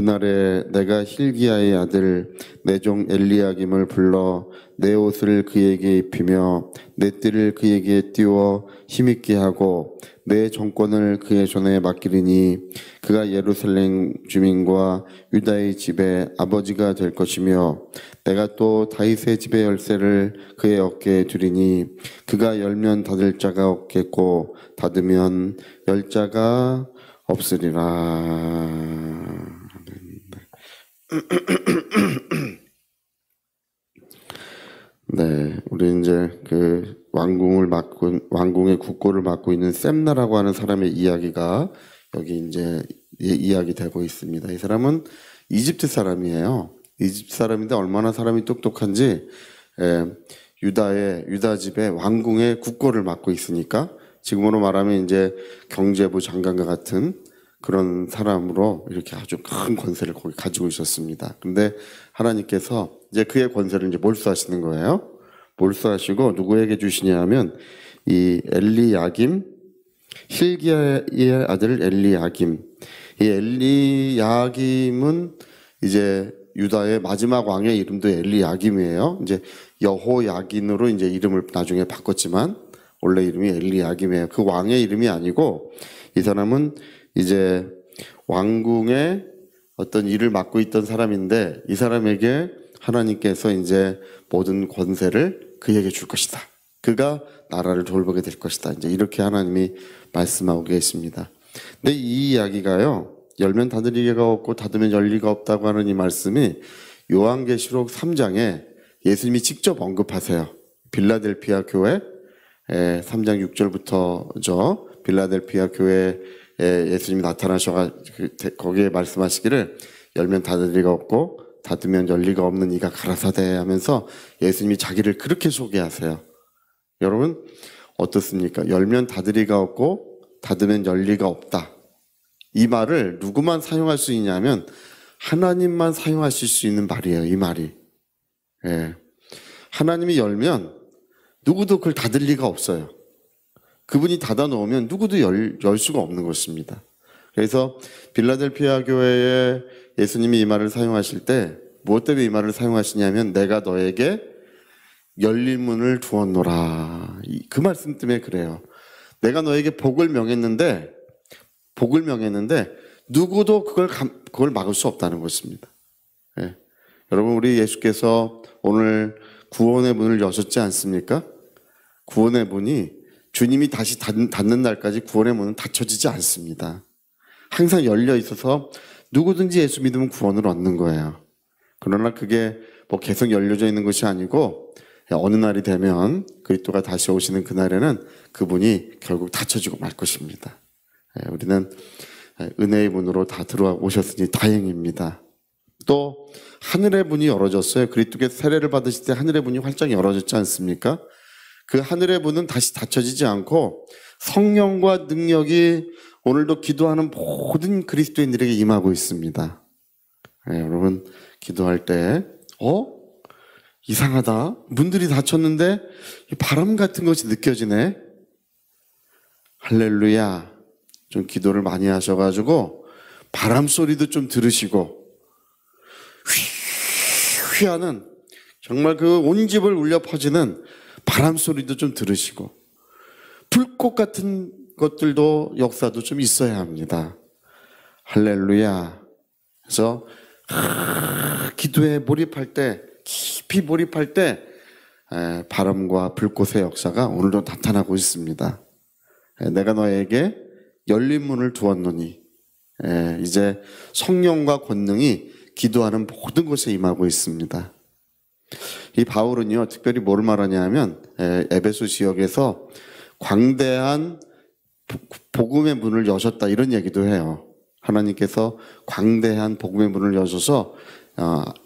그날에 내가 힐기야의 아들 내 종 엘리야김을 불러 내 옷을 그에게 입히며 내 띠를 그에게 띄워 힘있게 하고 내 정권을 그의 손에 맡기리니 그가 예루살렘 주민과 유다의 집의 아버지가 될 것이며 내가 또 다윗의 집의 열쇠를 그의 어깨에 두리니 그가 열면 닫을 자가 없겠고 닫으면 열 자가 없으리라. 네, 우리 이제 그 왕궁의 국고를 맡고 있는 셈나라고 하는 사람의 이야기가 여기 이제 이야기되고 있습니다. 이 사람은 이집트 사람이에요. 이집트 사람인데 얼마나 사람이 똑똑한지 유다 집의 왕궁의 국고를 맡고 있으니까 지금으로 말하면 이제 경제부 장관과 같은 그런 사람으로 이렇게 아주 큰 권세를 거기 가지고 있었습니다. 근데 하나님께서 이제 그의 권세를 이제 몰수하시는 거예요. 몰수하시고 누구에게 주시냐 하면 이 엘리야김, 힐기야의 아들 엘리야김. 이 엘리야김은 이제 유다의 마지막 왕의 이름도 엘리야김이에요. 이제 여호야긴으로 이제 이름을 나중에 바꿨지만 원래 이름이 엘리야김이에요. 그 왕의 이름이 아니고 이 사람은 이제 왕궁의 어떤 일을 맡고 있던 사람인데 이 사람에게 하나님께서 이제 모든 권세를 그에게 줄 것이다. 그가 나라를 돌보게 될 것이다. 이제 이렇게 하나님이 말씀하고 계십니다. 근데 이 이야기가요, 열면 닫을 리가 없고 닫으면 열 리가 없다고 하는 이 말씀이 요한계시록 3장에 예수님이 직접 언급하세요. 빌라델피아 교회 3장 6절부터죠. 빌라델피아 교회에 예수님이 나타나셔가지고 거기에 말씀하시기를 열면 닫을 리가 없고 닫으면 열 리가 없는 이가 가라사대 하면서 예수님이 자기를 그렇게 소개하세요. 여러분 어떻습니까? 열면 닫을 리가 없고 닫으면 열 리가 없다. 이 말을 누구만 사용할 수 있냐면 하나님만 사용하실 수 있는 말이에요. 이 말이. 하나님이 열면 누구도 그걸 닫을 리가 없어요. 그분이 닫아 놓으면 누구도 열 수가 없는 것입니다. 그래서 빌라델피아 교회에 예수님이 이 말을 사용하실 때 무엇 때문에 이 말을 사용하시냐면 내가 너에게 열린 문을 두었노라. 그 말씀 때문에 그래요. 내가 너에게 복을 명했는데 누구도 그걸 막을 수 없다는 것입니다. 여러분 우리 예수께서 오늘 구원의 문을 여셨지 않습니까? 구원의 문이 주님이 다시 닫는 날까지 구원의 문은 닫혀지지 않습니다. 항상 열려 있어서 누구든지 예수 믿으면 구원을 얻는 거예요. 그러나 그게 뭐 계속 열려져 있는 것이 아니고 어느 날이 되면 그리스도가 다시 오시는 그날에는 그분이 결국 닫혀지고 말 것입니다. 우리는 은혜의 문으로 다 들어오셨으니 다행입니다. 또 하늘의 문이 열어졌어요. 그리스도께서 세례를 받으실 때 하늘의 문이 활짝 열어졌지 않습니까? 그 하늘의 문은 다시 닫혀지지 않고 성령과 능력이 오늘도 기도하는 모든 그리스도인들에게 임하고 있습니다. 여러분 기도할 때 이상하다. 문들이 닫혔는데 바람 같은 것이 느껴지네. 할렐루야. 좀 기도를 많이 하셔가지고 바람 소리도 좀 들으시고 휘 하는 정말 그 온 집을 울려 퍼지는 바람 소리도 좀 들으시고 불꽃 같은 것들도 역사도 좀 있어야 합니다. 할렐루야. 그래서 기도에 몰입할 때 깊이 몰입할 때 바람과 불꽃의 역사가 오늘도 나타나고 있습니다. 내가 너에게 열린 문을 두었노니 이제 성령과 권능이 기도하는 모든 곳에 임하고 있습니다. 이 바울은요 특별히 뭘 말하냐 하면 에베소 지역에서 광대한 복음의 문을 여셨다 이런 얘기도 해요. 하나님께서 광대한 복음의 문을 여셔서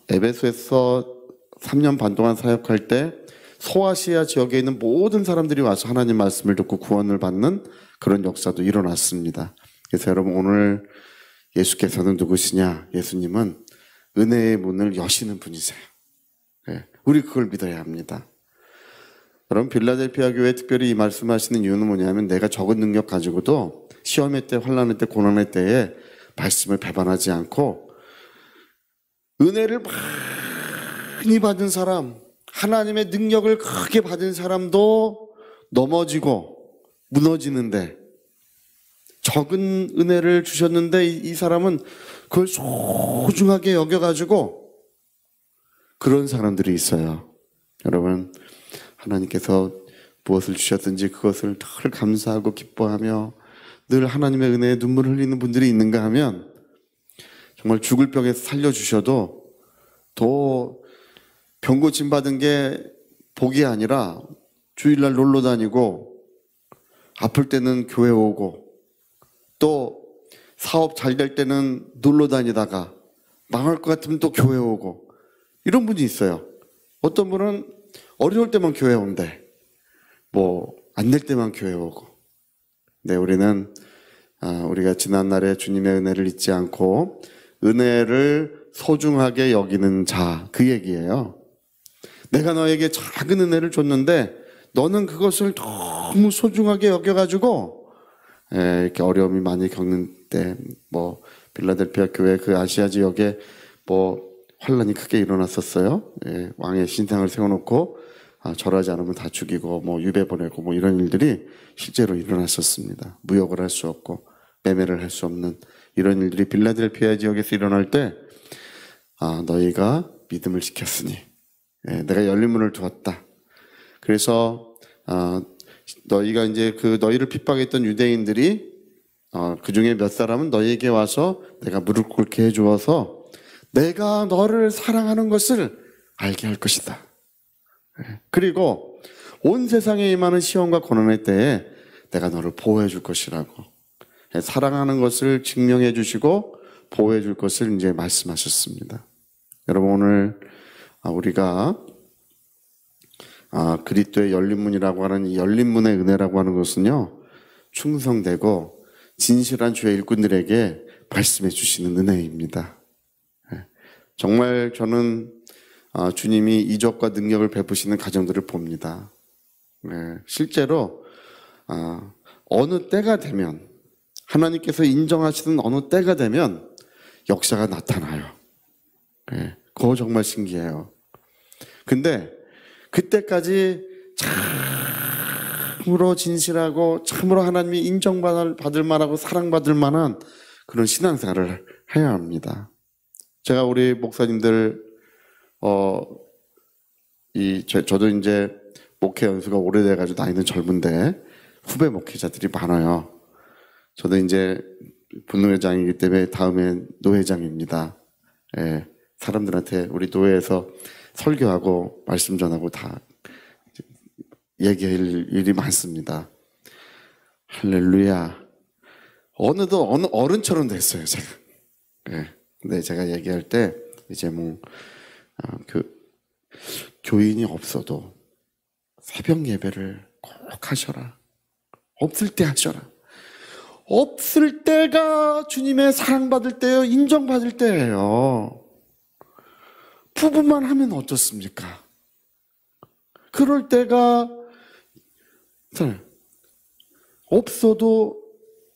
에베소에서 3년 반 동안 사역할 때 소아시아 지역에 있는 모든 사람들이 와서 하나님 말씀을 듣고 구원을 받는 그런 역사도 일어났습니다. 그래서 여러분 오늘 예수께서는 누구시냐? 예수님은 은혜의 문을 여시는 분이세요. 우리 그걸 믿어야 합니다. 여러분 빌라델피아 교회에 특별히 이 말씀하시는 이유는 뭐냐면 내가 적은 능력 가지고도 시험의 때, 환난의 때, 고난의 때에 말씀을 배반하지 않고 은혜를 많이 받은 사람, 하나님의 능력을 크게 받은 사람도 넘어지고 무너지는데, 적은 은혜를 주셨는데 이 사람은 그걸 소중하게 여겨가지고 그런 사람들이 있어요. 여러분, 하나님께서 무엇을 주셨든지 그것을 늘 감사하고 기뻐하며 늘 하나님의 은혜에 눈물을 흘리는 분들이 있는가 하면, 정말 죽을 병에서 살려주셔도 더 병 고침 받은 게 복이 아니라 주일날 놀러 다니고, 아플 때는 교회 오고, 또 사업 잘 될 때는 놀러 다니다가 망할 것 같으면 또 교회 오고, 이런 분이 있어요. 어떤 분은 어려울 때만 교회 온대. 뭐 안 될 때만 교회 오고. 네, 우리는 우리가 지난날에 주님의 은혜를 잊지 않고 은혜를 소중하게 여기는 자, 그 얘기예요. 내가 너에게 작은 은혜를 줬는데 너는 그것을 너무 소중하게 여겨가지고 이렇게 어려움이 많이 겪는 때, 뭐 빌라델피아 교회 그 아시아 지역에 뭐 환란이 크게 일어났었어요. 왕의 신상을 세워놓고 절하지 않으면 다 죽이고 뭐 유배 보내고 뭐 이런 일들이 실제로 일어났었습니다. 무역을 할 수 없고 매매를 할 수 없는 이런 일들이 빌라델피아 지역에서 일어날 때, 너희가 믿음을 지켰으니 내가 열린 문을 두었다. 그래서 너희가 이제 그 너희를 핍박했던 유대인들이 그 중에 몇 사람은 너희에게 와서 내가 무릎 꿇게 해주어서 내가 너를 사랑하는 것을 알게 할 것이다. 그리고 온 세상에 임하는 시험과 고난의 때에 내가 너를 보호해 줄 것이라고, 사랑하는 것을 증명해 주시고 보호해 줄 것을 이제 말씀하셨습니다. 여러분, 오늘 우리가 그리스도의 열린 문이라고 하는 이 열린 문의 은혜라고 하는 것은요, 충성되고 진실한 주의 일꾼들에게 말씀해 주시는 은혜입니다. 정말 저는 주님이 이적과 능력을 베푸시는 가정들을 봅니다. 실제로 어느 때가 되면, 하나님께서 인정하시는 어느 때가 되면 역사가 나타나요. 그거 정말 신기해요. 근데 그때까지 참으로 진실하고 참으로 하나님이 인정받을 만하고 사랑받을 만한 그런 신앙생활을 해야 합니다. 제가 우리 목사님들 저도 이제 목회 연수가 오래돼가지고 나이는 젊은데 후배 목회자들이 많아요. 저도 이제 분노회장이기 때문에 다음에 노회장입니다. 사람들한테 우리 노회에서 설교하고 말씀 전하고 다 얘기할 일이 많습니다. 할렐루야. 어느덧 어느 어른처럼 됐어요, 제가. 근데 제가 얘기할 때 이제 뭐 교인이 없어도 새벽 예배를 꼭 하셔라. 없을 때 하셔라. 없을 때가 주님의 사랑받을 때요, 인정받을 때예요. 부부만 하면 어떻습니까? 그럴 때가 없어도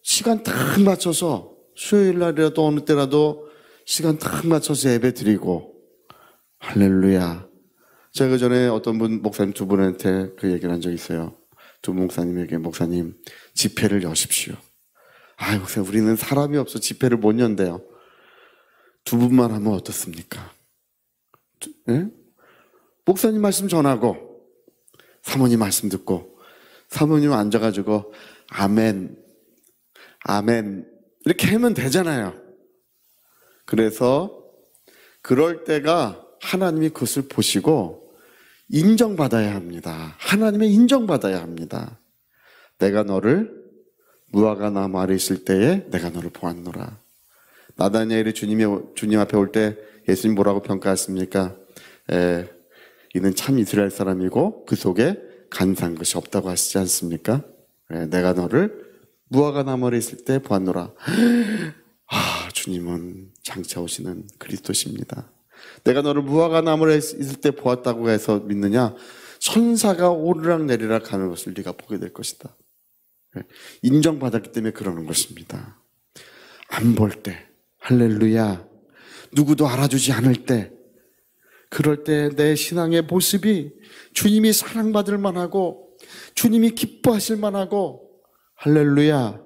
시간 딱 맞춰서 수요일 날이라도 어느 때라도 시간 딱 맞춰서 예배 드리고, 할렐루야. 제가 그 전에 어떤 분, 목사님 두 분한테 그 얘기를 한 적이 있어요. 두 목사님에게, 목사님 집회를 여십시오. 목사님 우리는 사람이 없어 집회를 못 연대요. 두 분만 하면 어떻습니까? 목사님 말씀 전하고 사모님 말씀 듣고, 사모님 앉아가지고 아멘 아멘 이렇게 하면 되잖아요. 그래서 그럴 때가 하나님이 그것을 보시고 인정받아야 합니다. 하나님의 인정받아야 합니다. 내가 너를 무화과 나무 아래 있을 때에 내가 너를 보았노라. 나다니엘이 주님 앞에 올 때 예수님 뭐라고 평가했습니까? 이는 참 이스라엘 사람이고 그 속에 간사한 것이 없다고 하시지 않습니까? 내가 너를 무화과 나무 아래 있을 때 보았노라. 주님은 장차 오시는 그리스도십니다. 내가 너를 무화과 나무에 있을 때 보았다고 해서 믿느냐? 천사가 오르락 내리락 하는 것을 네가 보게 될 것이다. 인정받았기 때문에 그러는 것입니다. 안 볼 때, 할렐루야. 누구도 알아주지 않을 때, 그럴 때 내 신앙의 모습이 주님이 사랑받을 만하고 주님이 기뻐하실 만하고, 할렐루야,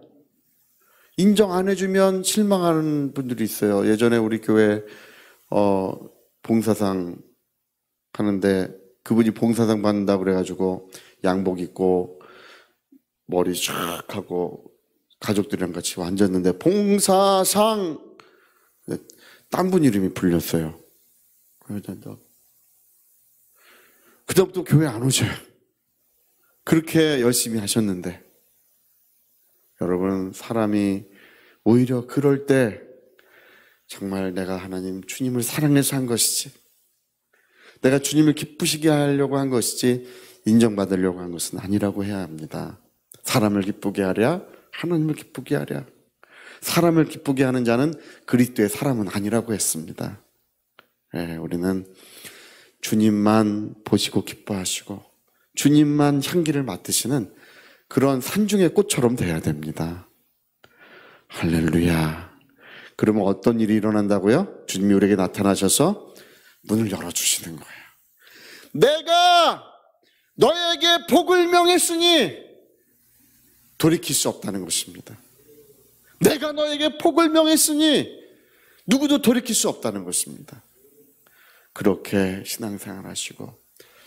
인정 안 해주면 실망하는 분들이 있어요. 예전에 우리 교회 봉사상 하는데 그분이 봉사상 받는다고 그래가지고 양복 입고 머리 쫙 하고 가족들이랑 같이 앉았는데 봉사상, 딴 분 이름이 불렸어요. 그다음부터 교회 안 오셔요. 그렇게 열심히 하셨는데, 여러분, 사람이 오히려 그럴 때 정말 내가 하나님 주님을 사랑해서 한 것이지, 내가 주님을 기쁘시게 하려고 한 것이지 인정받으려고 한 것은 아니라고 해야 합니다. 사람을 기쁘게 하랴 하나님을 기쁘게 하랴. 사람을 기쁘게 하는 자는 그리스도의 사람은 아니라고 했습니다. 우리는 주님만 보시고 기뻐하시고 주님만 향기를 맡으시는 그런 산중의 꽃처럼 돼야 됩니다. 할렐루야. 그러면 어떤 일이 일어난다고요? 주님이 우리에게 나타나셔서 문을 열어주시는 거예요. 내가 너에게 복을 명했으니 돌이킬 수 없다는 것입니다. 내가 너에게 복을 명했으니 누구도 돌이킬 수 없다는 것입니다. 그렇게 신앙생활 하시고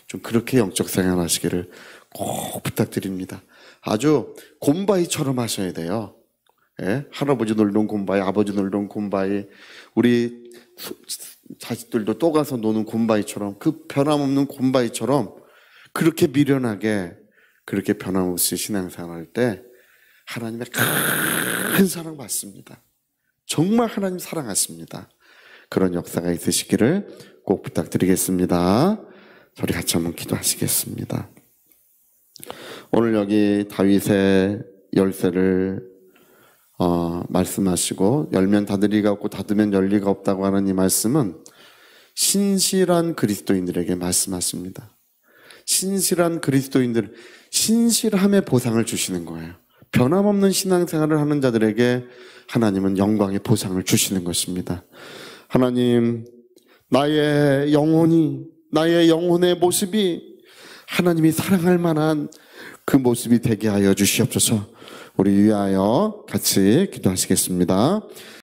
좀 그렇게 영적 생활 하시기를 꼭 부탁드립니다. 아주 곰바이처럼 하셔야 돼요. 할아버지 놀던 곰바이, 아버지 놀던 곰바이, 우리 자식들도 또 가서 노는 곰바이처럼, 그 변함없는 곰바이처럼 그렇게 미련하게, 그렇게 변함없이 신앙생활 할 때 하나님의 큰 사랑 받습니다. 정말 하나님 사랑하십니다. 그런 역사가 있으시기를 꼭 부탁드리겠습니다. 저희 같이 한번 기도하시겠습니다. 오늘 여기 다윗의 열쇠를 말씀하시고, 열면 닫을 리가 없고 닫으면 열 리가 없다고 하는 이 말씀은 신실한 그리스도인들에게 말씀하십니다. 신실한 그리스도인들, 신실함의 보상을 주시는 거예요. 변함없는 신앙생활을 하는 자들에게 하나님은 영광의 보상을 주시는 것입니다. 하나님, 나의 영혼이, 나의 영혼의 모습이 하나님이 사랑할 만한 그 모습이 되게 하여 주시옵소서. 우리 위하여 같이 기도하시겠습니다.